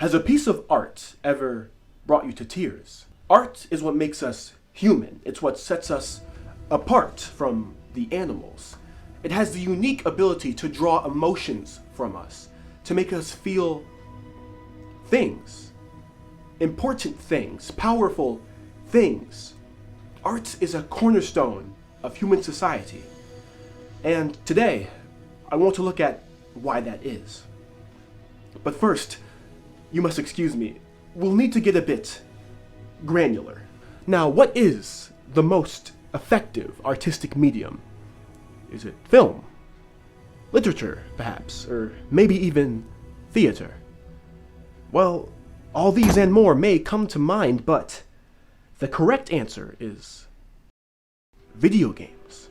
Has a piece of art ever brought you to tears? Art is what makes us human. It's what sets us apart from the animals. It has the unique ability to draw emotions from us, to make us feel things, important things, powerful things. Art is a cornerstone of human society. And today, I want to look at why that is. But first, you must excuse me, we'll need to get a bit granular. Now, what is the most effective artistic medium? Is it film? Literature, perhaps? Or maybe even theater? Well, all these and more may come to mind, but the correct answer is video games.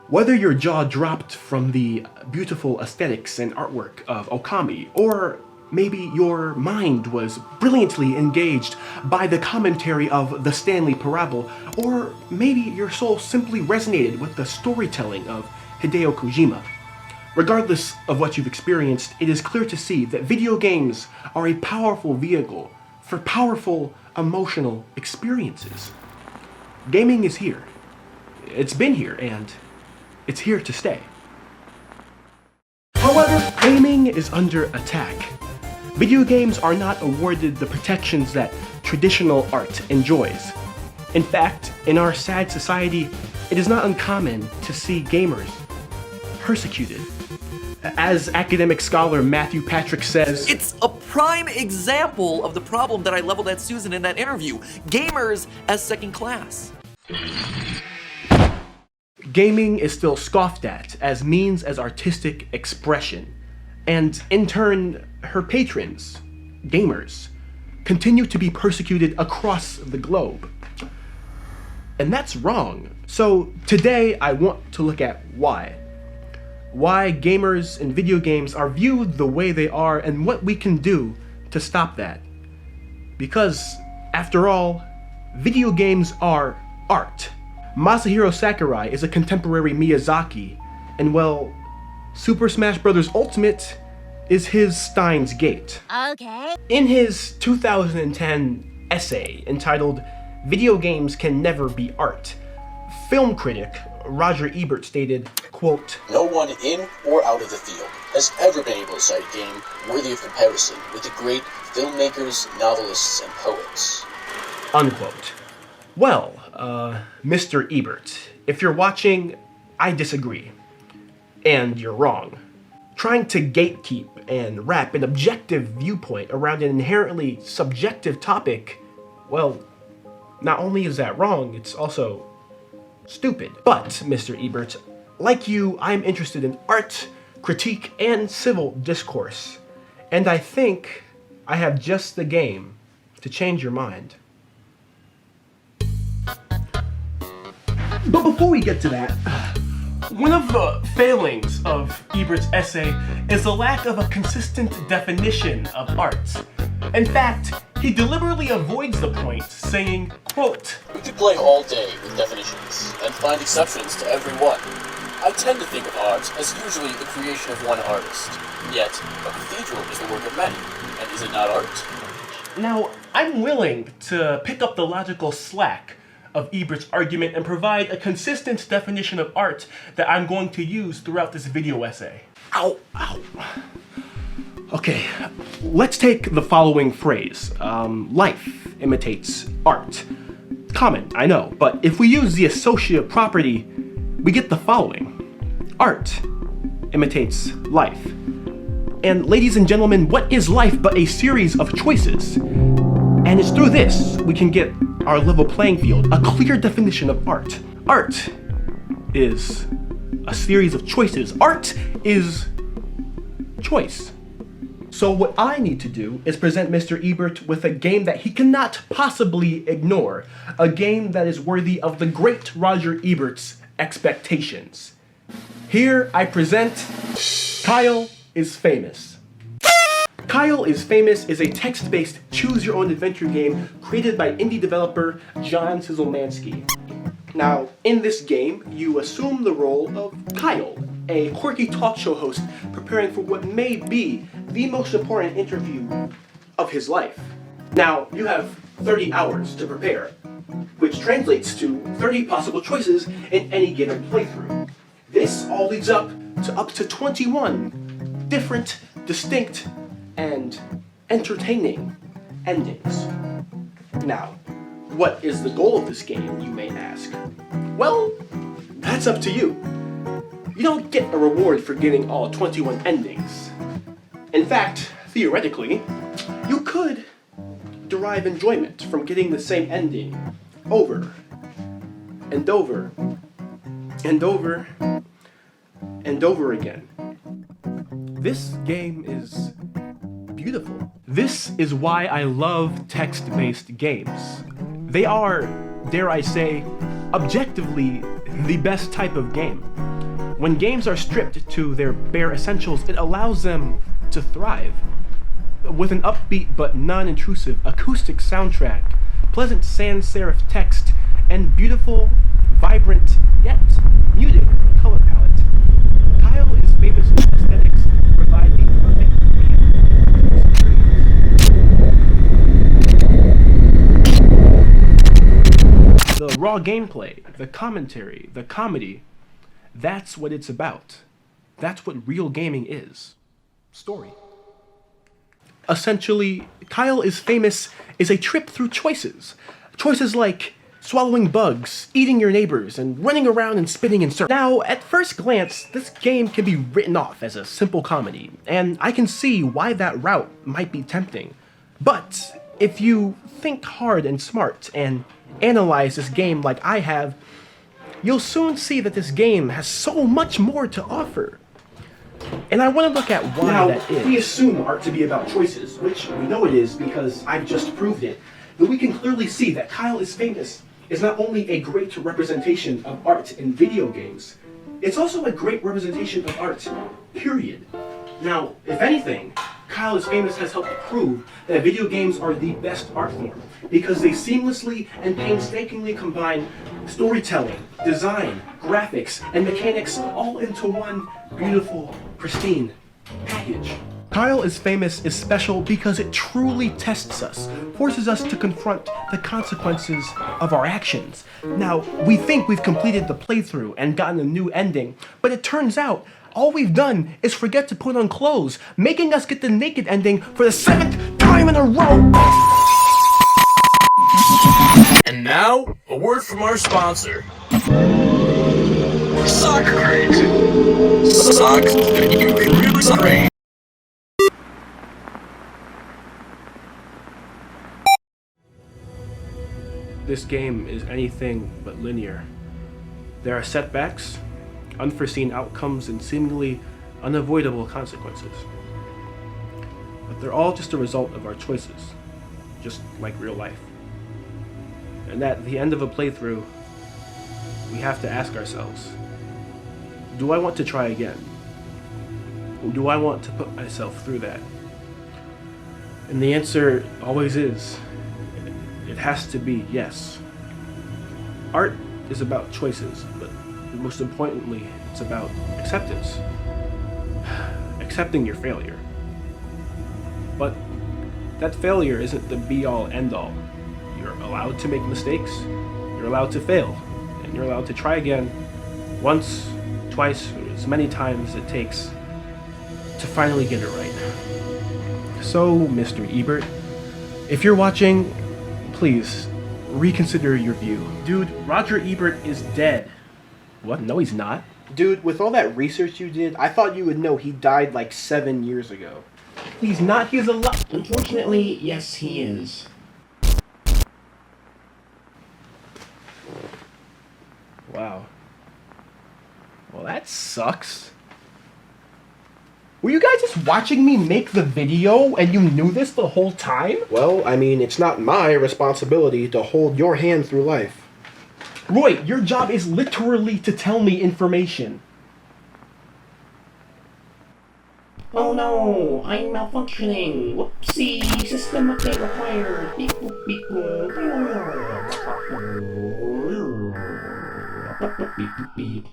Whether your jaw dropped from the beautiful aesthetics and artwork of Okami, or maybe your mind was brilliantly engaged by the commentary of the Stanley Parable, or maybe your soul simply resonated with the storytelling of Hideo Kojima. Regardless of what you've experienced, it is clear to see that video games are a powerful vehicle for powerful emotional experiences. Gaming is here. It's been here, and it's here to stay. However, gaming is under attack. Video games are not awarded the protections that traditional art enjoys. In fact, in our sad society, it is not uncommon to see gamers persecuted. As academic scholar Matthew Patrick says, "It's a prime example of the problem that I leveled at Susan in that interview. Gamers as second class." Gaming is still scoffed at as means as artistic expression, and in turn, her patrons, gamers, continue to be persecuted across the globe. And that's wrong. So today I want to look at why. Why gamers and video games are viewed the way they are and what we can do to stop that. Because, after all, video games are art. Masahiro Sakurai is a contemporary Miyazaki, and well, Super Smash Bros. Ultimate is his Steins Gate. Okay. In his 2010 essay entitled "Video Games Can Never Be Art," film critic Roger Ebert stated, quote, "No one in or out of the field has ever been able to cite a game worthy of comparison with the great filmmakers, novelists, and poets." Unquote. Well, Mr. Ebert, if you're watching, I disagree. And you're wrong. Trying to gatekeep and wrap an objective viewpoint around an inherently subjective topic, well, not only is that wrong, it's also stupid. But, Mr. Ebert, like you, I'm interested in art, critique, and civil discourse. And I think I have just the game to change your mind. But before we get to that, one of the failings of Ebert's essay is the lack of a consistent definition of art. In fact, he deliberately avoids the point, saying, quote, "We could play all day with definitions and find exceptions to every one. I tend to think of art as usually the creation of one artist. Yet, a cathedral is the work of many, and is it not art?" Now, I'm willing to pick up the logical slack of Ebert's argument and provide a consistent definition of art that I'm going to use throughout this video essay. Ow, ow. Okay, let's take the following phrase. Life imitates art. Common, I know, but if we use the associative property, we get the following. Art imitates life. And ladies and gentlemen, what is life but a series of choices? And it's through this we can get our level playing field, a clear definition of art. Art is a series of choices. Art is choice. So what I need to do is present Mr. Ebert with a game that he cannot possibly ignore. A game that is worthy of the great Roger Ebert's expectations. Here I present Kyle is Famous. Kyle is Famous is a text-based choose-your-own-adventure game created by indie developer John Sizelmansky. Now, in this game, you assume the role of Kyle, a quirky talk show host preparing for what may be the most important interview of his life. Now, you have 30 hours to prepare, which translates to 30 possible choices in any given playthrough. This all leads up to 21 different, distinct, and entertaining endings. Now, what is the goal of this game, you may ask? Well, that's up to you. You don't get a reward for getting all 21 endings. In fact, theoretically, you could derive enjoyment from getting the same ending over and over and over and over again. This game is beautiful. This is why I love text-based games. They are, dare I say, objectively the best type of game. When games are stripped to their bare essentials, it allows them to thrive. With an upbeat but non-intrusive acoustic soundtrack, pleasant sans serif text, and beautiful, vibrant, yet muted color palette, Kyle is famous for aesthetics provide the perfect experience. The raw gameplay, the commentary, the comedy, that's what it's about. That's what real gaming is. Story. Essentially, Kyle is Famous is a trip through choices. Choices like swallowing bugs, eating your neighbors, and running around and spinning in circles. Now, at first glance, this game can be written off as a simple comedy, and I can see why that route might be tempting. But if you think hard and smart and analyze this game like I have, you'll soon see that this game has so much more to offer. And I want to look at why that is. We assume art to be about choices, which we know it is because I've just proved it. But we can clearly see that Kyle is Famous is not only a great representation of art in video games, it's also a great representation of art, period. Now, if anything, Kyle is Famous has helped prove that video games are the best art form because they seamlessly and painstakingly combine storytelling, design, graphics, and mechanics all into one beautiful, pristine package. Kyle is Famous is special because it truly tests us, forces us to confront the consequences of our actions. Now, we think we've completed the playthrough and gotten a new ending, but it turns out all we've done is forget to put on clothes, making us get the naked ending for the 7th time in a row! And now, a word from our sponsor. Suck great. Sucks. You really suck great. This game is anything but linear. There are setbacks, unforeseen outcomes, and seemingly unavoidable consequences. But they're all just a result of our choices, just like real life. And at the end of a playthrough, we have to ask ourselves, do I want to try again? Or do I want to put myself through that? And the answer always is, it has to be yes. Art is about choices, but most importantly, it's about acceptance. Accepting your failure. But that failure isn't the be-all, end-all. You're allowed to make mistakes, you're allowed to fail, and you're allowed to try again once, twice, or as many times as it takes to finally get it right. So, Mr. Ebert, if you're watching, please reconsider your view. Dude, Roger Ebert is dead. What? No, he's not. Dude, with all that research you did, I thought you would know he died like 7 years ago. He's not, he's alive. Unfortunately, yes, he is. Wow. Well, that sucks. Were you guys just watching me make the video and you knew this the whole time? Well, I mean, it's not my responsibility to hold your hand through life. Roy, your job is literally to tell me information. Oh no, I'm malfunctioning. Whoopsie, system update required. Beep boop beep boop. Beep boop beep.